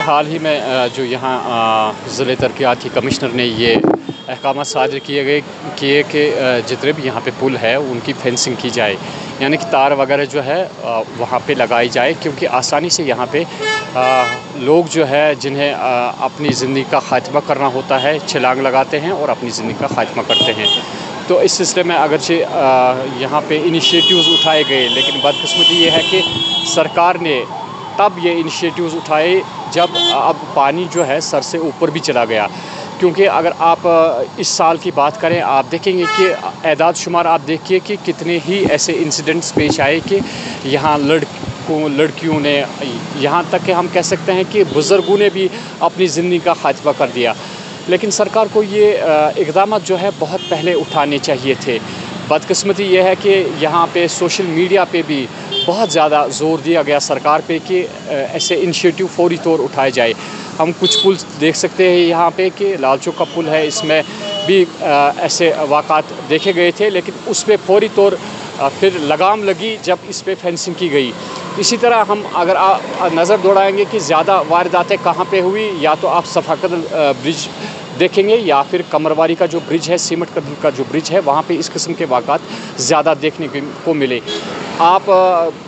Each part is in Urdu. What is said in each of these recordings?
حال ہی میں جو یہاں ضلع ترقیاتی کمشنر نے یہ احکامات صادر کیے کہ جتنے بھی یہاں پہ پل ہے ان کی فینسنگ کی جائے، یعنی کہ تار وغیرہ جو ہے وہاں پہ لگائی جائے، کیونکہ آسانی سے یہاں پہ لوگ جو ہے جنہیں اپنی زندگی کا خاتمہ کرنا ہوتا ہے چھلانگ لگاتے ہیں اور اپنی زندگی کا خاتمہ کرتے ہیں۔ تو اس سلسلے میں اگرچہ یہاں پہ انیشیٹیوز اٹھائے گئے، لیکن بدقسمتی یہ ہے کہ سرکار نے تب یہ انیشیٹیوز اٹھائے جب اب پانی جو ہے سر سے اوپر بھی چلا گیا، کیونکہ اگر آپ اس سال کی بات کریں آپ دیکھیں گے کہ اعداد شمار آپ دیکھیے کہ کتنے ہی ایسے انسیڈنٹس پیش آئے کہ یہاں لڑکیوں نے، یہاں تک کہ ہم کہہ سکتے ہیں کہ بزرگوں نے بھی اپنی زندگی کا خاتمہ کر دیا۔ لیکن سرکار کو یہ اقدامات جو ہے بہت پہلے اٹھانے چاہیے تھے۔ بدقسمتی یہ ہے کہ یہاں پہ سوشل میڈیا پہ بھی بہت زیادہ زور دیا گیا سرکار پہ کہ ایسے انیشیٹیو فوری طور اٹھائے جائے۔ ہم کچھ پل دیکھ سکتے ہیں یہاں پہ کہ لال چوک کا پل ہے، اس میں بھی ایسے واقعات دیکھے گئے تھے، لیکن اس پہ فوری طور پھر لگام لگی جب اس پہ فینسنگ کی گئی۔ اسی طرح ہم اگر نظر دوڑائیں گے کہ زیادہ وارداتیں کہاں پہ ہوئی، یا تو آپ صفاقت برج دیکھیں گے یا پھر کمرواری کا جو برج ہے، سیمٹ کا جو برج ہے، وہاں پہ اس قسم کے واقعات زیادہ دیکھنے کو ملے۔ آپ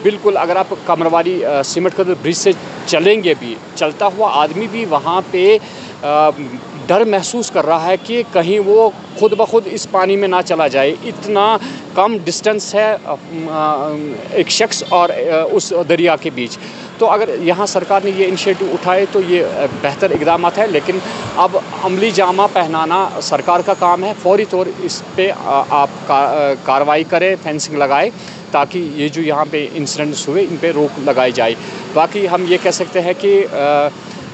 بالکل اگر آپ کمرواری سیمٹ کا برج سے چلیں گے بھی، چلتا ہوا آدمی بھی وہاں پہ ڈر محسوس کر رہا ہے کہ کہیں وہ خود بخود اس پانی میں نہ چلا جائے۔ اتنا کم ڈسٹنس ہے ایک شخص اور اس دریا کے بیچ۔ تو اگر یہاں سرکار نے یہ انیشیٹو اٹھائے تو یہ بہتر اقدامات ہے، لیکن اب عملی جامہ پہنانا سرکار کا کام ہے۔ فوری طور اس پہ آپ کارروائی کریں، فینسنگ لگائے، تاکہ یہ جو یہاں پہ انسیڈنٹس ہوئے ان پہ روک لگائی جائے۔ باقی ہم یہ کہہ سکتے ہیں کہ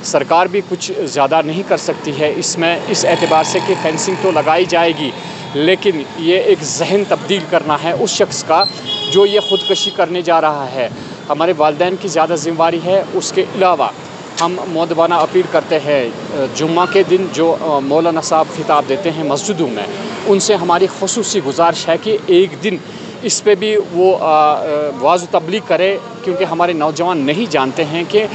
سرکار بھی کچھ زیادہ نہیں کر سکتی ہے اس اعتبار سے کہ فینسنگ تو لگائی جائے گی، لیکن یہ ایک ذہن تبدیل کرنا ہے اس شخص کا جو یہ خودکشی کرنے جا رہا ہے۔ ہمارے والدین کی زیادہ ذمہ داری ہے۔ اس کے علاوہ ہم مؤدبانہ اپیل کرتے ہیں، جمعہ کے دن جو مولانا صاحب خطاب دیتے ہیں مسجدوں میں، ان سے ہماری خصوصی گزارش ہے کہ ایک دن اس پہ بھی وہ واعظ و تبلیغ کرے، کیونکہ ہمارے نوجوان نہیں جانتے ہیں کہ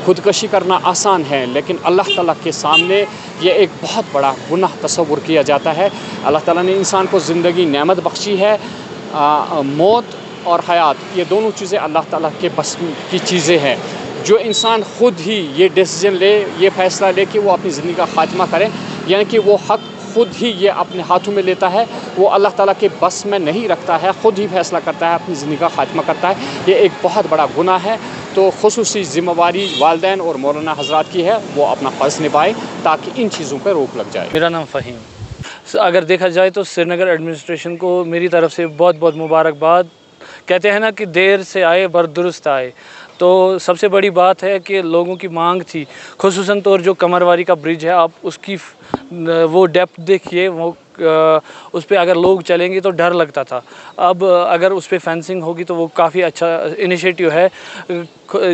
خودکشی کرنا آسان ہے، لیکن اللہ تعالیٰ کے سامنے یہ ایک بہت بڑا گناہ تصور کیا جاتا ہے۔ اللہ تعالیٰ نے انسان کو زندگی نعمت بخشی ہے، موت اور حیات یہ دونوں چیزیں اللہ تعالیٰ کے بس کی چیزیں ہیں۔ جو انسان خود ہی یہ ڈیسیجن لے، یہ فیصلہ لے کہ وہ اپنی زندگی کا خاتمہ کرے، یعنی کہ وہ حق خود ہی یہ اپنے ہاتھوں میں لیتا ہے، وہ اللہ تعالیٰ کے بس میں نہیں رکھتا ہے، خود ہی فیصلہ کرتا ہے، اپنی زندگی کا خاتمہ کرتا ہے، یہ ایک بہت بڑا گناہ ہے۔ تو خصوصی ذمہ داری والدین اور مولانا حضرات کی ہے، وہ اپنا فرض نبھائیں تاکہ ان چیزوں پہ روک لگ جائے۔ میرا نام فہیم۔ اگر دیکھا جائے تو سری نگر ایڈمنسٹریشن کو میری طرف سے بہت بہت مبارکباد۔ کہتے ہیں نا کہ دیر سے آئے بر درست آئے، تو سب سے بڑی بات ہے کہ لوگوں کی مانگ تھی، خصوصاً طور جو کمرواری کا برج ہے، آپ اس کی وہ ڈیپتھ دیکھیے، وہ اس پہ اگر لوگ چلیں گے تو ڈر لگتا تھا۔ اب اگر اس پہ فینسنگ ہوگی تو وہ کافی اچھا انیشیٹو ہے۔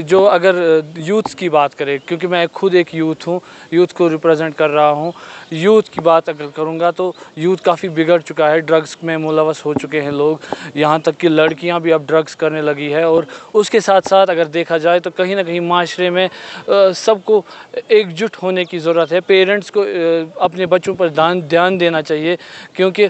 جو اگر یوتھ کی بات کرے، کیونکہ میں خود ایک یوتھ ہوں، یوتھ کو ریپرزینٹ کر رہا ہوں، یوتھ کی بات اگر کروں گا تو یوتھ کافی بگڑ چکا ہے، ڈرگس میں ملوث ہو چکے ہیں لوگ، یہاں تک کہ لڑکیاں بھی اب ڈرگس کرنے لگی ہے۔ اور اس کے ساتھ ساتھ اگر دیکھا جائے تو کہیں نہ کہیں معاشرے میں سب کو ایک جٹ ہونے کی ضرورت ہے۔ پیرنٹس کو اپنے بچوں پر دھیان دینا چاہیے، کیونکہ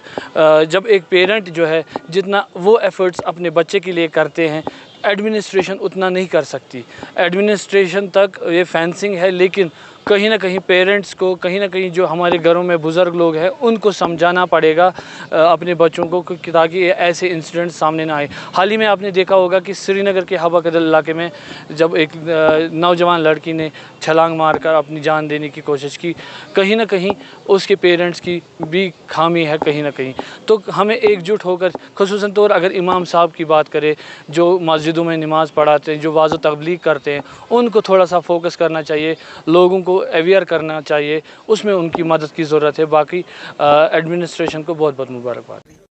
جب ایک پیرنٹ جو ہے جتنا وہ ایفرٹس اپنے بچے کے لیے کرتے ہیں، ایڈمنسٹریشن اتنا نہیں کر سکتی۔ ایڈمنسٹریشن تک یہ فینسنگ ہے، لیکن کہیں نہ کہیں پیرنٹس کو، کہیں نہ کہیں جو ہمارے گھروں میں بزرگ لوگ ہیں ان کو سمجھانا پڑے گا اپنے بچوں کو، تاکہ ایسے انسیڈنٹ سامنے نہ آئے۔ حال ہی میں آپ نے دیکھا ہوگا کہ سری نگر کے حبہ قدل علاقے میں جب ایک نوجوان لڑکی نے چھلانگ مار کر اپنی جان دینے کی کوشش کی، کہیں نہ کہیں اس کے پیرنٹس کی بھی خامی ہے کہیں نہ کہیں۔ تو ہمیں ایک جٹ ہو کر، خصوصاً طور اگر امام صاحب کی بات کرے جو مسجدوں میں نماز پڑھاتے ہیں، جو واعظ و تبلیغ کرتے ہیں، ان کو تھوڑا سا فوکس کرنا چاہیے، لوگوں کو اویئر کرنا چاہیے، اس میں ان کی مدد کی ضرورت ہے۔ باقی ایڈمنسٹریشن کو بہت بہت مبارکباد۔